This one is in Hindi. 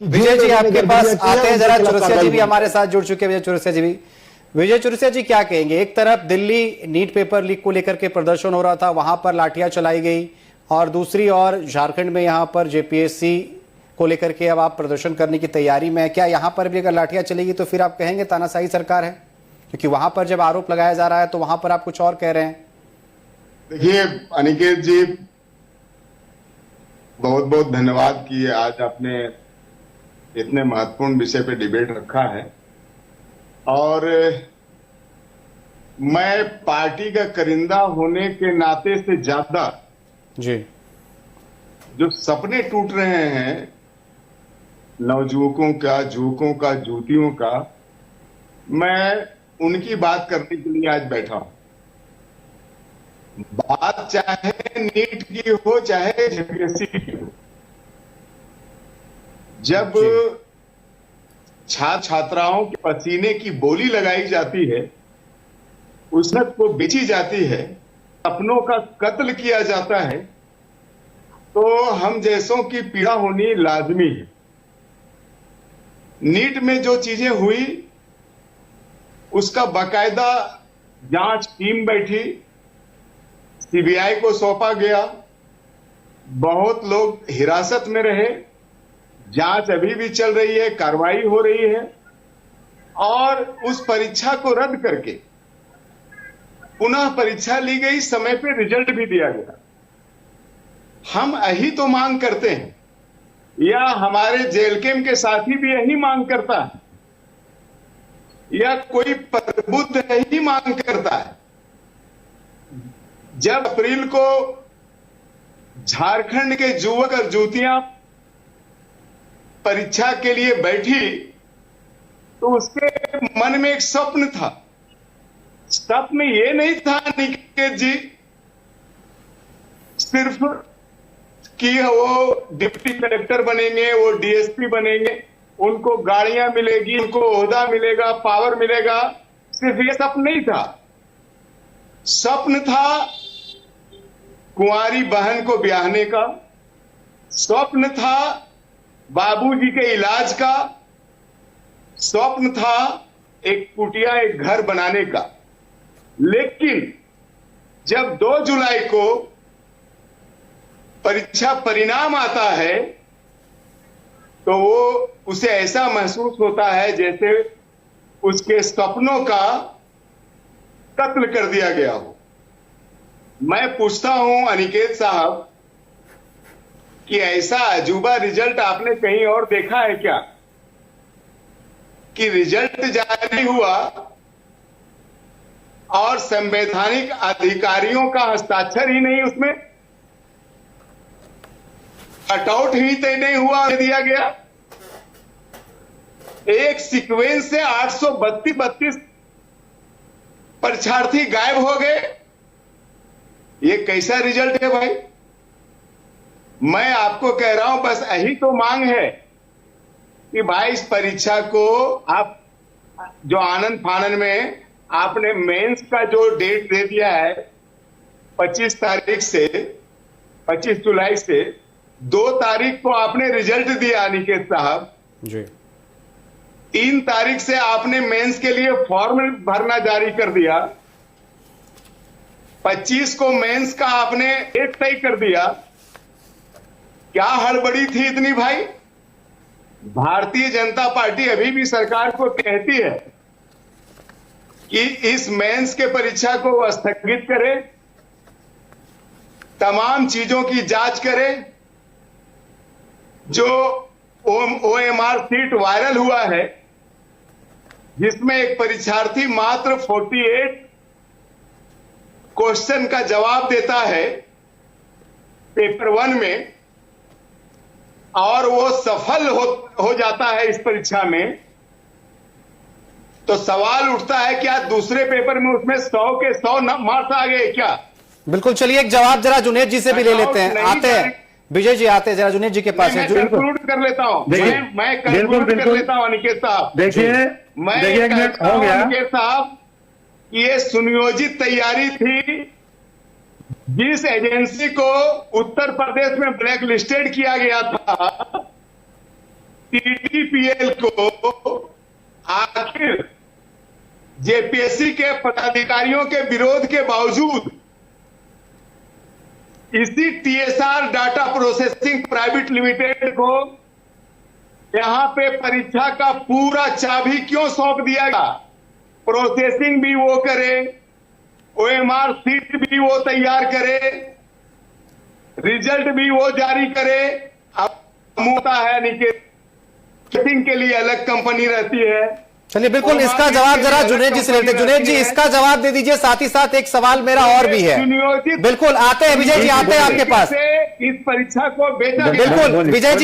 विजय जी आपके पास आते हैं, जरा चुरसिया जी भी हमारे साथ जुड़ चुके हैं। विजय चुरसिया जी क्या कहेंगे? एक तरफ दिल्ली नीट पेपर लीक को लेकर के प्रदर्शन हो रहा था, वहां पर लाठियां चलाई गई, और दूसरी ओर झारखंड में यहां पर जेपीएससी को लेकर के अब आप प्रदर्शन करने की तैयारी में है। क्या यहां पर भी अगर लाठियां चलेगी तो फिर आप कहेंगे तानाशाही सरकार है? क्योंकि वहां पर जब आरोप लगाया जा रहा है तो वहां पर आप कुछ और कह रहे हैं। देखिए अनिकेत जी, बहुत बहुत धन्यवाद कि आज आपने इतने महत्वपूर्ण विषय पे डिबेट रखा है। और मैं पार्टी का करिंदा होने के नाते से ज्यादा जी, जो सपने टूट रहे हैं नवजुवकों का, युवकों का, युवतियों का, मैं उनकी बात करने के लिए आज बैठा हूं। बात चाहे नीट की हो चाहे जेपीएससी की हो, जब छात्र छात्राओं के पसीने की बोली लगाई जाती है, उसनत को बेची जाती है, अपनों का कत्ल किया जाता है, तो हम जैसों की पीड़ा होनी लाजमी है। नीट में जो चीजें हुई उसका बाकायदा जांच टीम बैठी, सीबीआई को सौंपा गया, बहुत लोग हिरासत में रहे, जांच अभी भी चल रही है, कार्रवाई हो रही है, और उस परीक्षा को रद्द करके पुनः परीक्षा ली गई, समय पे रिजल्ट भी दिया गया। हम यही तो मांग करते हैं, या हमारे जेल कैंप के साथी भी यही मांग करता है, या कोई प्रबुद्ध यही मांग करता है। जब अप्रैल को झारखंड के युवक और युवतियां परीक्षा के लिए बैठी तो उसके मन में एक स्वप्न था। स्वप्न ये नहीं था निकेत जी सिर्फ कि वो डिप्टी कलेक्टर बनेंगे, वो डीएसपी बनेंगे, उनको गाड़ियां मिलेगी, उनको ओहदा मिलेगा, पावर मिलेगा, सिर्फ ये स्वप्न नहीं था। स्वप्न था कुंवारी बहन को ब्याहने का, स्वप्न था बाबूजी के इलाज का, स्वप्न था एक कुटिया, एक घर बनाने का। लेकिन जब 2 जुलाई को परीक्षा परिणाम आता है तो वो उसे ऐसा महसूस होता है जैसे उसके सपनों का कत्ल कर दिया गया हो। मैं पूछता हूं अनिकेत साहब कि ऐसा अजूबा रिजल्ट आपने कहीं और देखा है क्या, कि रिजल्ट जारी हुआ और संवैधानिक अधिकारियों का हस्ताक्षर ही नहीं, उसमें कटआउट ही तय नहीं हुआ, दिया गया। एक सीक्वेंस से 832 परीक्षार्थी गायब हो गए। ये कैसा रिजल्ट है भाई? मैं आपको कह रहा हूं, बस यही तो मांग है कि भाई इस परीक्षा को आप जो आनंद फानन में आपने मेंस का जो डेट दे दिया है 25 तारीख से, 25 जुलाई से 2 तारीख को आपने रिजल्ट दिया निकेत साहब जी, 3 तारीख से आपने मेंस के लिए फॉर्म भरना जारी कर दिया, 25 को मेंस का आपने डेट तय कर दिया। क्या हड़बड़ी थी इतनी भाई? भारतीय जनता पार्टी अभी भी सरकार को कहती है कि इस मेंस के परीक्षा को स्थगित करे, तमाम चीजों की जांच करे। जो ओएमआर सीट वायरल हुआ है जिसमें एक परीक्षार्थी मात्र 48 क्वेश्चन का जवाब देता है पेपर 1 में, और वो सफल हो जाता है इस परीक्षा में, तो सवाल उठता है क्या दूसरे पेपर में उसमें 100 के 100 मार्क्स आ गए क्या? बिल्कुल। चलिए एक जवाब जरा जुनेद जी से भी ले लेते हैं। आते हैं विजय जी, आते हैं जरा जुनेद जी के पास। मैं कंक्लूड कर लेता हूं, मैं कंक्लूड कर लेता हूं अनिकेत साहब। देखिए, मैं एक मिनट हो गया अनिकेत साहब, ये सुनियोजित तैयारी थी। जिस एजेंसी को उत्तर प्रदेश में ब्लैक लिस्टेड किया गया था, TTPL को आखिर जेपीएससी के पदाधिकारियों के विरोध के बावजूद इसी TSR data processing private limited को यहां पे परीक्षा का पूरा चाबी क्यों सौंप दिया गया? प्रोसेसिंग भी वो करे, OMR सीट भी वो तैयार करे, रिजल्ट भी वो जारी करे। अब होता है निकेटिंग के लिए अलग कंपनी रहती है। चलिए बिल्कुल, इसका जवाब जरा जुनेद जी से लेते हैं। जुनेद जी, इसका जवाब दे दीजिए। साथ ही साथ एक सवाल मेरा और भी है। बिल्कुल आते हैं विजय जी, आते हैं आपके पास। इस परीक्षा को बेचा बिल्कुल विजय जी